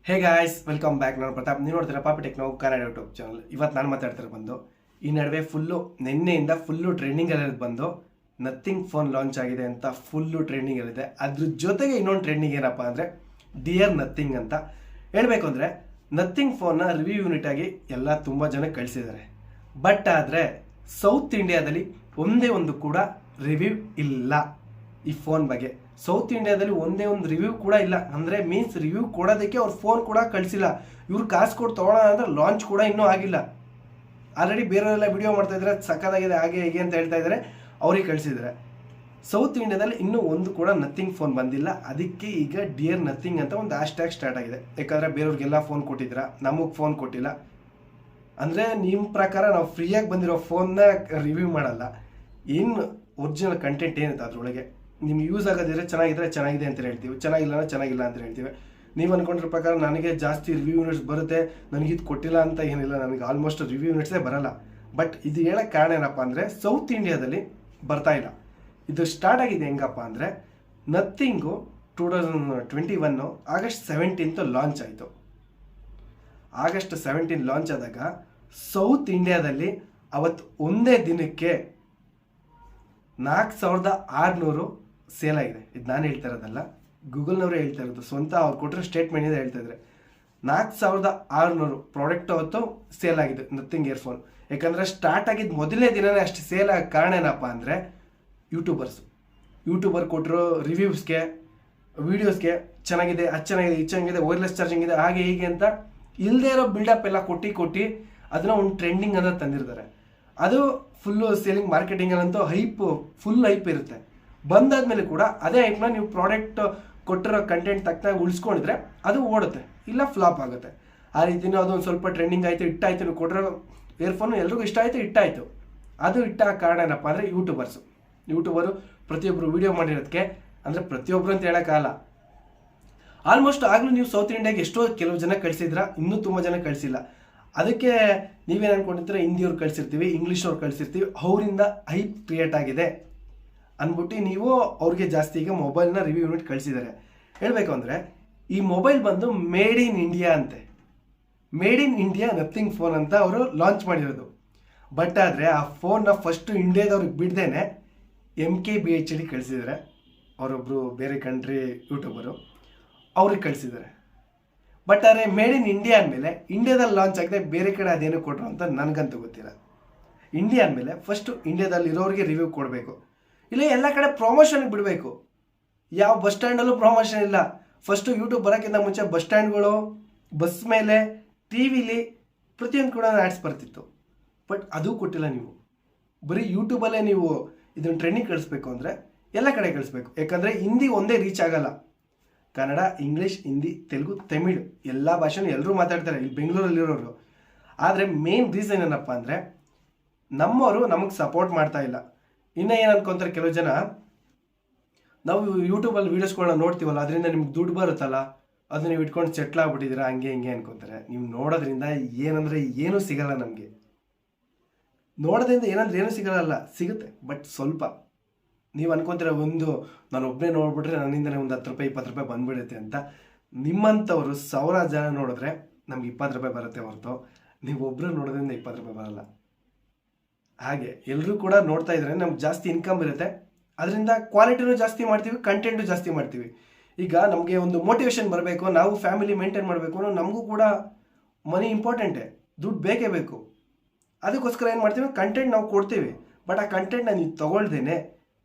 Hey guys, welcome back. ನಾನು ಪ್ರತಾಪ್. ನೀವು ನೋಡ್ತೀರಾ ಪಾಪಿ ಟೆಕ್ ನಾವು ಕನ್ನಡ ಯೂಟ್ಯೂಬ್ ಚಾನಲ್. ಇವತ್ತು ನಾನು ಮಾತಾಡ್ತಿರೋ ಬಂದು ಈ ನಡುವೆ ನಿನ್ನೆಯಿಂದ ಫುಲ್ಲು ಟ್ರೆಂಡಿಂಗಲ್ಲಿರೋದು ಬಂದು ನಥಿಂಗ್ ಫೋನ್ ಲಾಂಚ್ ಆಗಿದೆ ಅಂತ ಫುಲ್ಲು ಟ್ರೆಂಡಿಂಗಲ್ಲಿದೆ. ಅದ್ರ ಜೊತೆಗೆ ಇನ್ನೊಂದು ಟ್ರೆಂಡಿಂಗ್ ಏನಪ್ಪ ಅಂದರೆ ಡಿಯರ್ ನಥಿಂಗ್ ಅಂತ ಹೇಳಬೇಕು. ಅಂದರೆ ನಥಿಂಗ್ ಫೋನ್ನ ರಿವ್ಯೂ ಯೂನಿಟ್ ಆಗಿ ಎಲ್ಲ ತುಂಬ ಜನ ಕಳಿಸಿದ್ದಾರೆ. ಬಟ್ ಆದರೆ ಸೌತ್ ಇಂಡಿಯಾದಲ್ಲಿ ಒಂದೇ ಒಂದು ಕೂಡ ರಿವ್ಯೂ ಇಲ್ಲ ಈ ಫೋನ್ ಬಗ್ಗೆ. ಸೌತ್ ಇಂಡಿಯಾದಲ್ಲಿ ಒಂದೇ ಒಂದು ರಿವ್ಯೂ ಕೂಡ ಇಲ್ಲ. ಅಂದರೆ ಮೀನ್ಸ್ ರಿವ್ಯೂ ಕೊಡೋದಕ್ಕೆ ಅವ್ರು ಫೋನ್ ಕೂಡ ಕಳಿಸಿಲ್ಲ. ಇವ್ರು ಕಾಸು ಕೊಟ್ಟು ತೊಗೊಳ್ಳೋಣ ಅಂದರೆ ಲಾಂಚ್ ಕೂಡ ಇನ್ನೂ ಆಗಿಲ್ಲ. ಆಲ್ರೆಡಿ ಬೇರೆಯವರೆಲ್ಲ ವಿಡಿಯೋ ಮಾಡ್ತಾ ಇದ್ದಾರೆ, ಸಕ್ಕತ್ತಾಗಿದೆ ಹಾಗೆ ಹೀಗೆ ಅಂತ ಹೇಳ್ತಾ ಇದ್ದಾರೆ, ಅವ್ರಿಗೆ ಕಳಿಸಿದ್ದಾರೆ. ಸೌತ್ ಇಂಡಿಯಾದಲ್ಲಿ ಇನ್ನೂ ಒಂದು ಕೂಡ ನಥಿಂಗ್ ಫೋನ್ ಬಂದಿಲ್ಲ. ಅದಕ್ಕೆ ಈಗ ಡಿಯರ್ ನಥಿಂಗ್ ಅಂತ ಒಂದು ಹ್ಯಾಶ್ಟ್ಯಾಗ್ ಸ್ಟಾರ್ಟ್ ಆಗಿದೆ. ಯಾಕಂದರೆ ಬೇರೆಯವ್ರಿಗೆಲ್ಲ ಫೋನ್ ಕೊಟ್ಟಿದ್ದೀರಾ, ನಮಗೆ ಫೋನ್ ಕೊಟ್ಟಿಲ್ಲ. ಅಂದರೆ ನಿಮ್ಮ ಪ್ರಕಾರ ನಾವು ಫ್ರೀಯಾಗಿ ಬಂದಿರೋ ಫೋನ್ನ ರಿವ್ಯೂ ಮಾಡಲ್ಲ. ಏನು ಒರಿಜಿನಲ್ ಕಂಟೆಂಟ್ ಏನಿದೆ ಅದರೊಳಗೆ ನಿಮ್ಗೆ ಯೂಸ್ ಆಗೋದಿದ್ರೆ ಚೆನ್ನಾಗಿದೆ ಅಂತ ಹೇಳ್ತೀವಿ, ಚೆನ್ನಾಗಿಲ್ಲ ಅಂತ ಹೇಳ್ತೀವಿ. ನೀವು ಅಂದ್ಕೊಂಡಿರೋ ಪ್ರಕಾರ ನನಗೆ ಜಾಸ್ತಿ ರಿವ್ಯೂ ಯೂನಿಟ್ಸ್ ಬರುತ್ತೆ, ನನಗಿದು ಕೊಟ್ಟಿಲ್ಲ ಅಂತ ಏನಿಲ್ಲ. ನನಗೆ ಆಲ್ಮೋಸ್ಟ್ ರಿವ್ಯೂ ಯೂನಿಟ್ಸೇ ಬರಲ್ಲ. ಬಟ್ ಇದು ಹೇಳೋಕ್ಕೆ ಕಾರಣ ಏನಪ್ಪ ಅಂದರೆ ಸೌತ್ ಇಂಡಿಯಾದಲ್ಲಿ ಬರ್ತಾ ಇಲ್ಲ. ಇದು ಸ್ಟಾರ್ಟ್ ಆಗಿದೆ ಹೆಂಗಪ್ಪ ಅಂದರೆ ನಥಿಂಗು 2021 ಆಗಸ್ಟ್ 17 ಲಾಂಚ್ ಆಯಿತು. ಆಗಸ್ಟ್ 17 ಲಾಂಚ್ ಆದಾಗ ಸೌತ್ ಇಂಡಿಯಾದಲ್ಲಿ ಅವತ್ತು ಒಂದೇ ದಿನಕ್ಕೆ 4600 ಸೇಲ್ ಆಗಿದೆ. ಇದು ನಾನು ಹೇಳ್ತಾ ಇರೋದಲ್ಲ, ಗೂಗಲ್ನವರೇ ಹೇಳ್ತಾ ಇರೋದು. ಸ್ವಂತ ಅವ್ರು ಕೊಟ್ಟಿರೋ ಸ್ಟೇಟ್ಮೆಂಟಿಂದ ಹೇಳ್ತಾ ಇದ್ದಾರೆ. 4600 ಪ್ರಾಡಕ್ಟ್ ಅವತ್ತು ಸೇಲ್ ಆಗಿದೆ ನಥಿಂಗ್ ಇಯರ್ಫೋನ್. ಯಾಕಂದರೆ ಸ್ಟಾರ್ಟ್ ಆಗಿದ್ದು ಮೊದಲನೇ ದಿನವೇ ಅಷ್ಟು ಸೇಲ್ ಆಗ ಕಾರಣ ಏನಪ್ಪ ಅಂದರೆ ಯೂಟ್ಯೂಬರ್ ಕೊಟ್ಟಿರೋ ರಿವ್ಯೂಸ್ಗೆ, ವೀಡಿಯೋಸ್ಗೆ ಚೆನ್ನಾಗಿದೆ, ಅದು ಚೆನ್ನಾಗಿದೆ, ಇದು ಚೆನ್ನಾಗಿದೆ, ವೈರ್ಲೆಸ್ ಚಾರ್ಜಿಂಗ್ ಇದೆ, ಹಾಗೆ ಹೀಗೆ ಅಂತ ಇಲ್ಲದೇ ಇರೋ ಬಿಲ್ಡಪ್ ಎಲ್ಲ ಕೊಟ್ಟು ಅದನ್ನ ಒಂದು ಟ್ರೆಂಡಿಂಗ್ ಅಂತ ತಂದಿರ್ತಾರೆ. ಅದು ಫುಲ್ಲು ಸೇಲಿಂಗ್ ಮಾರ್ಕೆಟಿಂಗಲ್ಲಂತೂ ಫುಲ್ ಹೈಪ್ ಇರುತ್ತೆ. ಬಂದಾದ್ಮೇಲೆ ಕೂಡ ಅದೇ ಹೈಪ್ನ ನೀವು ಪ್ರಾಡಕ್ಟ್ ಕೊಟ್ಟಿರೋ ಕಂಟೆಂಟ್ ತಕ್ಕನಾಗಿ ಉಳಿಸ್ಕೊಂಡಿದ್ರೆ ಅದು ಓಡುತ್ತೆ, ಇಲ್ಲ ಫ್ಲಾಪ್ ಆಗುತ್ತೆ. ಆ ರೀತಿನೂ ಅದೊಂದು ಸ್ವಲ್ಪ ಟ್ರೆಂಡಿಂಗ್ ಆಯಿತು, ಇಟ್ಟಾಯಿತು. ನೀವು ಕೊಟ್ಟಿರೋ ಇಯರ್ಫೋನು ಎಲ್ರಿಗೂ ಇಟ್ಟಾಯಿತು. ಅದು ಇಟ್ಟ ಕಾರಣ ಏನಪ್ಪ ಅಂದರೆ ಯೂಟ್ಯೂಬರು ಪ್ರತಿಯೊಬ್ಬರು ವೀಡಿಯೋ ಮಾಡಿರೋದಕ್ಕೆ. ಅಂದರೆ ಪ್ರತಿಯೊಬ್ಬರು ಅಂತ ಹೇಳೋಕ್ಕಾಗಲ್ಲ, ಆಲ್ಮೋಸ್ಟ್ ಆಗಲೂ ನೀವು ಸೌತ್ ಇಂಡಿಯಾಗೆ ಎಷ್ಟೋ ಕೆಲವು ಜನ ಕಳಿಸಿದ್ರ, ಇನ್ನೂ ತುಂಬ ಜನ ಕಳಿಸಿಲ್ಲ. ಅದಕ್ಕೆ ನೀವೇನು ಅನ್ಕೊಂಡಿರ್ತೀರ, ಹಿಂದಿಯವ್ರು ಕಳಿಸಿರ್ತೀವಿ, ಇಂಗ್ಲೀಷವ್ರು ಕಳಿಸಿರ್ತೀವಿ, ಅವರಿಂದ ಹೈಪ್ ಕ್ರಿಯೇಟ್ ಆಗಿದೆ ಅಂದ್ಬಿಟ್ಟು ನೀವು ಅವ್ರಿಗೆ ಜಾಸ್ತಿ ಈಗ ಮೊಬೈಲ್ನ ರಿವ್ಯೂ ಯೂನಿಟ್ ಕಳಿಸಿದ್ದಾರೆ. ಹೇಳಬೇಕು ಅಂದರೆ ಈ ಮೊಬೈಲ್ ಬಂದು ಮೇಡ್ ಇನ್ ಇಂಡಿಯಾ ಅಂತೆ. Made in India nothing phone ಅಂತ ಅವರು ಲಾಂಚ್ ಮಾಡಿರೋದು. ಬಟ್ ಆದರೆ ಆ ಫೋನ್ನ ಫಸ್ಟು ಇಂಡಿಯಾದವ್ರಿಗೆ ಬಿಡ್ದೇನೆ MKBHD ಕಳಿಸಿದ್ದಾರೆ. ಅವರೊಬ್ಬರು ಬೇರೆ ಕಂಟ್ರಿ ಯೂಟ್ಯೂಬರು ಅವ್ರಿಗೆ ಕಳಿಸಿದ್ದಾರೆ. ಬಟ್ ಆದರೆ ಮೇಡ್ ಇನ್ ಇಂಡಿಯಾ ಅಂದಮೇಲೆ ಇಂಡಿಯಾದಲ್ಲಿ ಲಾಂಚ್ ಆಗದೆ ಬೇರೆ ಕಡೆ ಅದೇನು ಕೊಟ್ಟರು ಅಂತ ನನಗಂತೂ ಗೊತ್ತಿಲ್ಲ. ಇಂಡಿಯಾ ಅಂದಮೇಲೆ ಫಸ್ಟು ಇಂಡಿಯಾದಲ್ಲಿ ಇರೋರಿಗೆ ರಿವ್ಯೂ ಕೊಡಬೇಕು, ಇಲ್ಲ ಎಲ್ಲ ಕಡೆ ಪ್ರಮೋಷನ್ಗೆ ಬಿಡಬೇಕು. ಯಾವ ಬಸ್ ಸ್ಟ್ಯಾಂಡಲ್ಲೂ ಪ್ರಮೋಷನ್ ಇಲ್ಲ. ಫಸ್ಟು ಯೂಟ್ಯೂಬ್ ಬರೋಕ್ಕಿಂತ ಮುಂಚೆ ಬಸ್ ಸ್ಟ್ಯಾಂಡ್ಗಳು, ಬಸ್ ಮೇಲೆ, ಟಿ ವಿಲಿ ಪ್ರತಿಯೊಂದು ಕೂಡ ಆ್ಯಡ್ಸ್ ಬರ್ತಿತ್ತು. ಬಟ್ ಅದು ಕೊಟ್ಟಿಲ್ಲ. ನೀವು ಬರೀ ಯೂಟ್ಯೂಬಲ್ಲೇ ನೀವು ಇದನ್ನು ಟ್ರೆಂಡಿಂಗ್ ಕಳಿಸ್ಬೇಕು ಅಂದರೆ ಎಲ್ಲ ಕಡೆ ಕಳಿಸ್ಬೇಕು. ಯಾಕಂದರೆ ಹಿಂದಿ ಒಂದೇ ರೀಚ್ ಆಗಲ್ಲ. ಕನ್ನಡ, ಇಂಗ್ಲೀಷ್, ಹಿಂದಿ, ತೆಲುಗು, ತಮಿಳು ಎಲ್ಲ ಭಾಷೆನೂ ಎಲ್ಲರೂ ಮಾತಾಡ್ತಾರೆ ಇಲ್ಲಿ ಬೆಂಗಳೂರಲ್ಲಿರೋರು. ಆದರೆ ಮೇನ್ ರೀಸನ್ ಏನಪ್ಪ ಅಂದರೆ ನಮ್ಮವರು ನಮಗೆ ಸಪೋರ್ಟ್ ಮಾಡ್ತಾ ಇಲ್ಲ. ಇನ್ನೂ ಏನು ಅನ್ಕೊಂತಾರೆ ಕೆಲವು ಜನ, ನಾವು ಯೂಟ್ಯೂಬಲ್ಲಿ ವೀಡಿಯೋಸ್ಗಳನ್ನ ನೋಡ್ತೀವಲ್ಲ, ಅದರಿಂದ ನಿಮ್ಗೆ ದುಡ್ಡು ಬರುತ್ತಲ್ಲ, ಅದು ನೀವು ಇಟ್ಕೊಂಡು ಸೆಟ್ಲ್ ಆಗ್ಬಿಟ್ಟಿದ್ದೀರಾ, ಹಂಗೆ ಹಿಂಗೆ ಅನ್ಕೊತಾರೆ. ನೀವು ನೋಡೋದ್ರಿಂದ ಏನಂದರೆ ಏನೂ ಸಿಗಲ್ಲ. ನಮಗೆ ನೋಡೋದ್ರಿಂದ ಏನೂ ಸಿಗಲ್ಲ, ಸಿಗುತ್ತೆ ಬಟ್ ಸ್ವಲ್ಪ. ನೀವು ಅನ್ಕೊತೀರ ನಾನು ಒಬ್ಬನೇ ನೋಡ್ಬಿಟ್ರೆ ನನ್ನಿಂದಲೇ ಒಂದು 10 ರೂಪಾಯಿ 20 ರೂಪಾಯಿ ಬಂದ್ಬಿಡುತ್ತೆ ಅಂತ. ನಿಮ್ಮಂಥವ್ರು 1000 ಜನ ನೋಡಿದ್ರೆ ನಮ್ಗೆ 20 ರೂಪಾಯಿ ಬರುತ್ತೆ ಹೊರತು ನೀವು ಒಬ್ಬರು ನೋಡೋದ್ರಿಂದ 20 ರೂಪಾಯಿ ಬರಲ್ಲ. ಹಾಗೆ ಎಲ್ಲರೂ ಕೂಡ ನೋಡ್ತಾ ಇದ್ರೆ ನಮ್ಗೆ ಜಾಸ್ತಿ ಇನ್ಕಮ್ ಇರುತ್ತೆ. ಅದರಿಂದ ಕ್ವಾಲಿಟಿನೂ ಜಾಸ್ತಿ ಮಾಡ್ತೀವಿ, ಕಂಟೆಂಟು ಜಾಸ್ತಿ ಮಾಡ್ತೀವಿ. ಈಗ ನಮಗೆ ಒಂದು ಮೋಟಿವೇಶನ್ ಬರಬೇಕು, ನಾವು ಫ್ಯಾಮಿಲಿ ಮೇಂಟೈನ್ ಮಾಡಬೇಕು ಅನ್ನೋ ನಮಗೂ ಕೂಡ ಮನಿ ಇಂಪಾರ್ಟೆಂಟೇ, ದುಡ್ಡು ಬೇಕೇ ಬೇಕು. ಅದಕ್ಕೋಸ್ಕರ ಏನು ಮಾಡ್ತೀವಿ, ಕಂಟೆಂಟ್ ನಾವು ಕೊಡ್ತೀವಿ. ಬಟ್ ಆ ಕಂಟೆಂಟ್ನ ನೀವು ತೊಗೊಳ್ದೇನೆ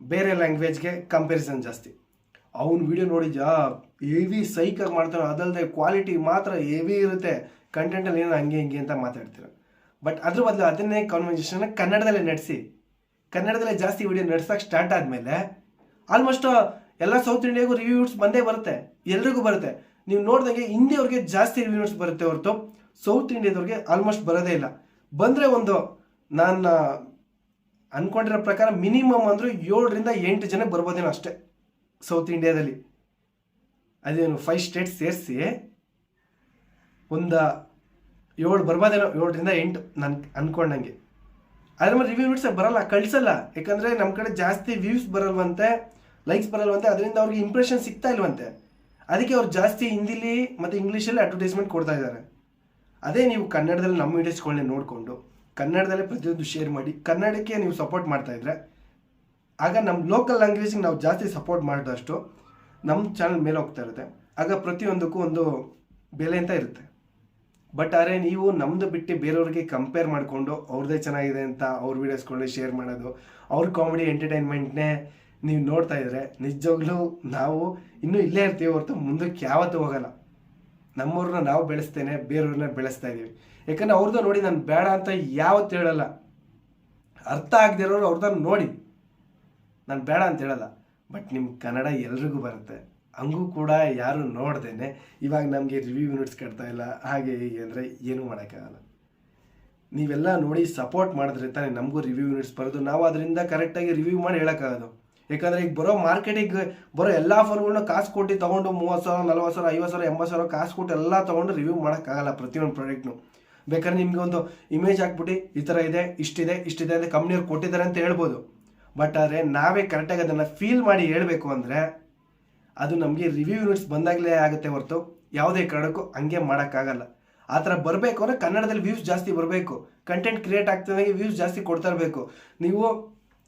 ಬೇರೆ ಲ್ಯಾಂಗ್ವೇಜ್ಗೆ ಕಂಪ್ಯಾರಿಸನ್ ಜಾಸ್ತಿ. ಅವ್ನು ವಿಡಿಯೋ ನೋಡಿದ್ಯಾ ಹೆವಿ ಸೈಕಾಗಿ ಮಾಡ್ತಾನೆ, ಅದಲ್ಲದೆ ಕ್ವಾಲಿಟಿ ಮಾತ್ರ ಹೆವಿ ಇರುತ್ತೆ, ಕಂಟೆಂಟಲ್ಲಿ ಏನೋ ಹಂಗೆ ಹಿಂಗೆ ಅಂತ ಮಾತಾಡ್ತೀರ. ಬಟ್ ಅದ್ರ ಬದಲು ಅದನ್ನೇ ಕಾನ್ವರ್ಸೇಷನ್ನ ಕನ್ನಡದಲ್ಲೇ ನಡೆಸಿ. ಕನ್ನಡದಲ್ಲೇ ಜಾಸ್ತಿ ವಿಡಿಯೋ ನಡೆಸೋಕೆ ಸ್ಟಾರ್ಟ್ ಆದಮೇಲೆ ಆಲ್ಮೋಸ್ಟ್ ಎಲ್ಲ ಸೌತ್ ಇಂಡಿಯಾಗೂ ರಿವ್ಯೂಸ್ ಬಂದೇ ಬರುತ್ತೆ, ಎಲ್ರಿಗೂ ಬರುತ್ತೆ. ನೀವು ನೋಡಿದಂಗೆ ಹಿಂದಿಯವ್ರಿಗೆ ಜಾಸ್ತಿ ರಿವ್ಯೂಸ್ ಬರುತ್ತೆ ಹೊರತು ಸೌತ್ ಇಂಡಿಯಾದವ್ರಿಗೆ ಆಲ್ಮೋಸ್ಟ್ ಬರೋದೇ ಇಲ್ಲ. ಬಂದರೆ ನಾನು ಅಂದ್ಕೊಂಡಿರೋ ಪ್ರಕಾರ ಮಿನಿಮಮ್ ಅಂದರೂ 7ರಿಂದ 8 ಜನ ಬರ್ಬೋದೇನೋ ಅಷ್ಟೇ ಸೌತ್ ಇಂಡಿಯಾದಲ್ಲಿ. ಅದೇನು 5 ಸ್ಟೇಟ್ಸ್ ಸೇರಿಸಿ ಒಂದು 7 ಬರ್ಬೋದೇನೋ, 7ರಿಂದ 8 ನಾನು ಅಂದ್ಕೊಂಡಂಗೆ. ಅದ್ರ ಮೇಲೆ ರಿವ್ಯೂ ಯೂನಿಟ್ಸ್ ಬರಲ್ಲ, ಕಳಿಸಲ್ಲ. ಯಾಕಂದರೆ ನಮ್ಮ ಕಡೆ ಜಾಸ್ತಿ ವ್ಯೂಸ್ ಬರಲ್ವಂತೆ, ಲೈಕ್ಸ್ ಬರಲ್ವಂತೆ, ಅದರಿಂದ ಅವ್ರಿಗೆ ಇಂಪ್ರೆಷನ್ ಸಿಗ್ತಾ ಇಲ್ವಂತೆ. ಅದಕ್ಕೆ ಅವ್ರು ಜಾಸ್ತಿ ಹಿಂದಿಲಿ ಮತ್ತು ಇಂಗ್ಲೀಷಲ್ಲಿ ಅಡ್ವರ್ಟೈಸ್ಮೆಂಟ್ ಕೊಡ್ತಾ ಇದ್ದಾರೆ. ಅದೇ ನೀವು ಕನ್ನಡದಲ್ಲಿ ನಮ್ಮ ವೀಡಿಯೋಸ್ಗಳನ್ನೇ ನೋಡಿಕೊಂಡು ಕನ್ನಡದಲ್ಲೇ ಪ್ರತಿಯೊಂದು ಶೇರ್ ಮಾಡಿ ಕನ್ನಡಕ್ಕೆ ನೀವು ಸಪೋರ್ಟ್ ಮಾಡ್ತಾಯಿದ್ರೆ ಆಗ ನಮ್ಮ ಲೋಕಲ್ ಲ್ಯಾಂಗ್ವೇಜಿಗೆ ನಾವು ಜಾಸ್ತಿ ಸಪೋರ್ಟ್ ಮಾಡಿದಷ್ಟು ನಮ್ಮ ಚಾನಲ್ ಮೇಲೆ ಹೋಗ್ತಾ ಇರುತ್ತೆ. ಆಗ ಪ್ರತಿಯೊಂದಕ್ಕೂ ಒಂದು ಬೆಲೆ ಅಂತ ಇರುತ್ತೆ. ಬಟ್ ಆದರೆ ನೀವು ನಮ್ಮದು ಬಿಟ್ಟು ಬೇರೆಯವ್ರಿಗೆ ಕಂಪೇರ್ ಮಾಡಿಕೊಂಡು ಅವ್ರದ್ದೇ ಚೆನ್ನಾಗಿದೆ ಅಂತ ಅವ್ರ ವೀಡಿಯೋಸ್ಗಳನ್ನ ಶೇರ್ ಮಾಡೋದು, ಅವ್ರ ಕಾಮಿಡಿ ಎಂಟರ್ಟೈನ್ಮೆಂಟ್ನೇ ನೀವು ನೋಡ್ತಾ ಇದ್ರೆ ನಿಜವಾಗ್ಲೂ ನಾವು ಇನ್ನೂ ಇಲ್ಲೇ ಇರ್ತೀವಿ ಹೊರತು ಮುಂದಕ್ಕೆ ಯಾವತ್ತೂ ಹೋಗಲ್ಲ. ನಮ್ಮವ್ರನ್ನ ನಾವು ಬೆಳೆಸ್ತೇನೆ, ಬೇರೆಯವ್ರನ್ನ ಬೆಳೆಸ್ತಾ ಇದ್ದೀವಿ. ಯಾಕಂದರೆ ಅವ್ರದ್ದು ನೋಡಿ ನಾನು ಬೇಡ ಅಂತ ಯಾವತ್ತೂ ಹೇಳಲ್ಲ. ಅರ್ಥ ಆಗದಿರೋರು ಅವ್ರದ್ದು ನೋಡಿ ನಾನು ಬೇಡ ಅಂತ ಹೇಳಲ್ಲ. ಬಟ್ ನಿಮ್ಮ ಕನ್ನಡ ಎಲ್ರಿಗೂ ಬರುತ್ತೆ, ಹಂಗೂ ಕೂಡ ಯಾರು ನೋಡ್ದೇನೆ ಇವಾಗ ನಮಗೆ ರಿವ್ಯೂ ಯೂನಿಟ್ಸ್ ಕಟ್ತಾ ಇಲ್ಲ ಹಾಗೆ ಹೀಗೆ ಅಂದರೆ ಏನೂ ಮಾಡೋಕ್ಕಾಗಲ್ಲ. ನೀವೆಲ್ಲ ನೋಡಿ ಸಪೋರ್ಟ್ ಮಾಡಿದ್ರೆ ತಾನೇ ನಮಗೂ ರಿವ್ಯೂ ಯೂನಿಟ್ಸ್ ಬರೋದು, ನಾವು ಅದರಿಂದ ಕರೆಕ್ಟಾಗಿ ರಿವ್ಯೂ ಮಾಡಿ ಹೇಳೋಕ್ಕಾಗೋದು. ಯಾಕಂದರೆ ಈಗ ಬರೋ ಮಾರ್ಕೆಟಿಗೆ ಬರೋ ಎಲ್ಲ ಫೋನ್ಗಳನ್ನ ಕಾಸು ಕೊಟ್ಟು ತೊಗೊಂಡು 30,000 40,000 50,000 80,000 ಕಾಸು ಕೊಟ್ಟು ಎಲ್ಲ ತೊಗೊಂಡು ರಿವ್ಯೂ ಮಾಡೋಕ್ಕಾಗಲ್ಲ ಪ್ರತಿಯೊಂದು ಪ್ರಾಡಕ್ಟ್ನು. ಬೇಕಾದ್ರೆ ನಿಮಗೆ ಒಂದು ಇಮೇಜ್ ಹಾಕ್ಬಿಟ್ಟು ಈ ಥರ ಇದೆ ಇಷ್ಟಿದೆ ಅಂತ ಕಂಪ್ನಿಯವ್ರು ಕೊಟ್ಟಿದ್ದಾರೆ ಅಂತ ಹೇಳ್ಬೋದು. ಬಟ್ ಆದರೆ ನಾವೇ ಕರೆಕ್ಟಾಗಿ ಅದನ್ನು ಫೀಲ್ ಮಾಡಿ ಹೇಳಬೇಕು ಅಂದರೆ ಅದು ನಮಗೆ ರಿವ್ಯೂ ಯೂನಿಟ್ಸ್ ಬಂದಾಗಲೇ ಆಗುತ್ತೆ ಹೊರತು ಯಾವುದೇ ಕಾರಣಕ್ಕೂ ಹಂಗೆ ಮಾಡೋಕ್ಕಾಗಲ್ಲ. ಆ ಥರ ಬರಬೇಕು ಅಂದರೆ ಕನ್ನಡದಲ್ಲಿ ವ್ಯೂಸ್ ಜಾಸ್ತಿ ಬರಬೇಕು, ಕಂಟೆಂಟ್ ಕ್ರಿಯೇಟ್ ಆಗ್ತಿದ್ದಾಗೆ ವ್ಯೂಸ್ ಜಾಸ್ತಿ ಕೊಡ್ತಾ ಇರಬೇಕು. ನೀವು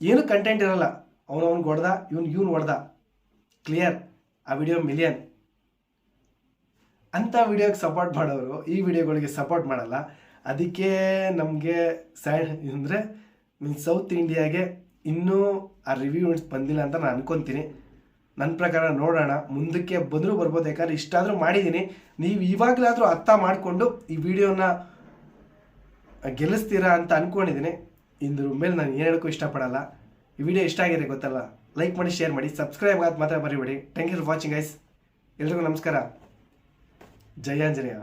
ಏನು ಕಂಟೆಂಟ್ ಇರಲ್ಲ, ಅವನವ್ನು ಹೊಡೆದ ಇವನು ಹೊಡೆದ ಕ್ಲಿಯರ್, ಆ ವಿಡಿಯೋ ಮಿಲಿಯನ್ ಅಂಥ ವಿಡಿಯೋಗೆ ಸಪೋರ್ಟ್ ಮಾಡೋರು ಈ ವಿಡಿಯೋಗಳಿಗೆ ಸಪೋರ್ಟ್ ಮಾಡಲ್ಲ. ಅದಕ್ಕೆ ನಮಗೆ ಅಂದರೆ ಸೌತ್ ಇಂಡಿಯಾಗೆ ಇನ್ನೂ ಆ ರಿವ್ಯೂ ಯೂನಿಟ್ಸ್ ಬಂದಿಲ್ಲ ಅಂತ ನಾನು ಅನ್ಕೊತೀನಿ. ನನ್ನ ಪ್ರಕಾರ ನೋಡೋಣ, ಮುಂದಕ್ಕೆ ಬಂದರೂ ಬರ್ಬೋದು. ಯಾಕಂದರೆ ಇಷ್ಟಾದರೂ ಮಾಡಿದ್ದೀನಿ, ನೀವು ಇವಾಗಲಾದರೂ ಅರ್ಥ ಮಾಡಿಕೊಂಡು ಈ ವಿಡಿಯೋನ ಗೆಲ್ಲಿಸ್ತೀರಾ ಅಂತ ಅಂದ್ಕೊಂಡಿದ್ದೀನಿ. ಇದ್ರ ಮೇಲೆ ನಾನು ಏನು ಹೇಳೋಕ್ಕೂ ಇಷ್ಟಪಡಲ್ಲ. ಈ ವಿಡಿಯೋ ಇಷ್ಟ ಆಗಿದೆ ಗೊತ್ತಲ್ಲ, ಲೈಕ್ ಮಾಡಿ, ಶೇರ್ ಮಾಡಿ, ಸಬ್ಸ್ಕ್ರೈಬ್ ಆಗೋದು ಮಾತ್ರ ಮರಿಬೇಡಿ. Thank you for watching guys. ಎಲ್ರಿಗೂ ನಮಸ್ಕಾರ. ಜಯ ಆಂಜನೇಯ.